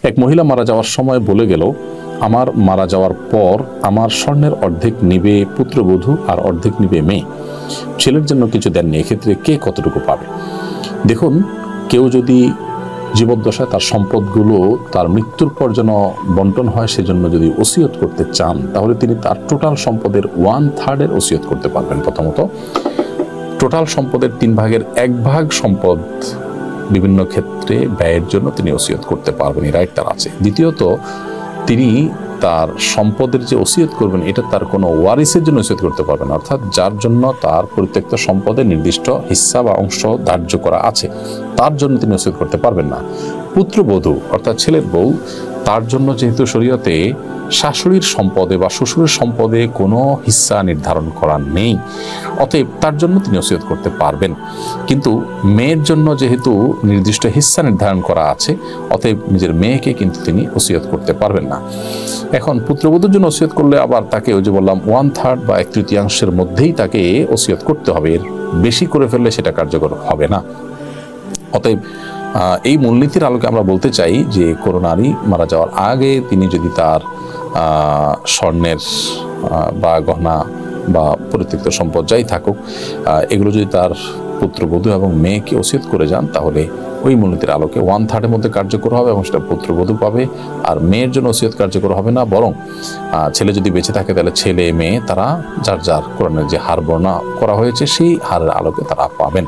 এক মহিলা মারা যাওয়ার সময় বলে গেল, আমার মারা যাওয়ার পর আমার স্বর্ণের অর্ধেক নিবে পুত্রবধূ আর অর্ধেক নিবে মেয়ে, ছেলের জন্য কিছু দেননি, এক্ষেত্রে কে কতটুকু পাবে? দেখুন, কেউ যদি জীবদ্দশায় তার সম্পদগুলো তার মৃত্যুর পর যেন বন্টন হয় সেজন্য যদি ওসিয়ত করতে চান, তাহলে তিনি তার টোটাল সম্পদের 1/3 ওসিয়ত করতে পারবেন। প্রথমত, টোটাল সম্পদের 1/3 সম্পদ বিভিন্ন ক্ষেত্রে ব্যয়ের জন্য তিনি ওসিয়ত করতে পারবেন, এই রাইট তার আছে। দ্বিতীয়ত, তিনি তার সম্পদের যে ওসিয়ত করবেন এটা তার কোনো ওয়ারিসের জন্য ওসিয়ত করতে পারবেন, অর্থাৎ যার জন্য তার পরিত্যক্ত সম্পদের নির্দিষ্ট হিস্সা বা অংশ ধার্য করা আছে তার জন্য তিনি ওসিয়ত করতে পারবেন না। পুত্রবধূ অর্থাৎ ছেলের বউ, তার জন্য যেহেতু শরীয়তে শাশুড়ির সম্পদে বা শ্বশুরের সম্পদে কোনো হিস্সা নির্ধারণ করা নেই, অতএব তার জন্য তিনি ওসিয়ত করতে পারবেন। কিন্তু মেয়ের জন্য যেহেতু নির্দিষ্ট হিস্সা নির্ধারণ করা আছে, অতএব নিজের মেয়েকে কিন্তু তিনি ওসিয়ত করতে পারবেন না। এখন পুত্রবধূর জন্য ওসিয়ত করলে আবার তাকে ওই যে বললাম 1/3 বা 1/3 মধ্যেই তাকে ওসিয়ত করতে হবে, এর বেশি করে ফেললে সেটা কার্যকর হবে না। অতএব এই মূলনীতির আলোকে আমরা বলতে চাই যে কোনো নারী মারা যাওয়ার আগে তিনি যদি তার স্বর্ণের বা গহনা বা পরিত্যক্ত সম্পদ যাই থাকুক, এগুলো যদি তার পুত্রবধূ এবং মেয়েকে ওসিয়ত করে যান, তাহলে ওই মূলনীতির আলোকে 1/3 মধ্যে কার্যকর হবে এবং সেটা পুত্রবধূ পাবে। আর মেয়ের জন্য ওসিয়ত কার্যকর হবে না, বরং ছেলে যদি বেঁচে থাকে তাহলে ছেলে মেয়ে তারা যার যার কোরআনের যে হার বর্ণনা করা হয়েছে সেই হারের আলোকে তারা পাবেন।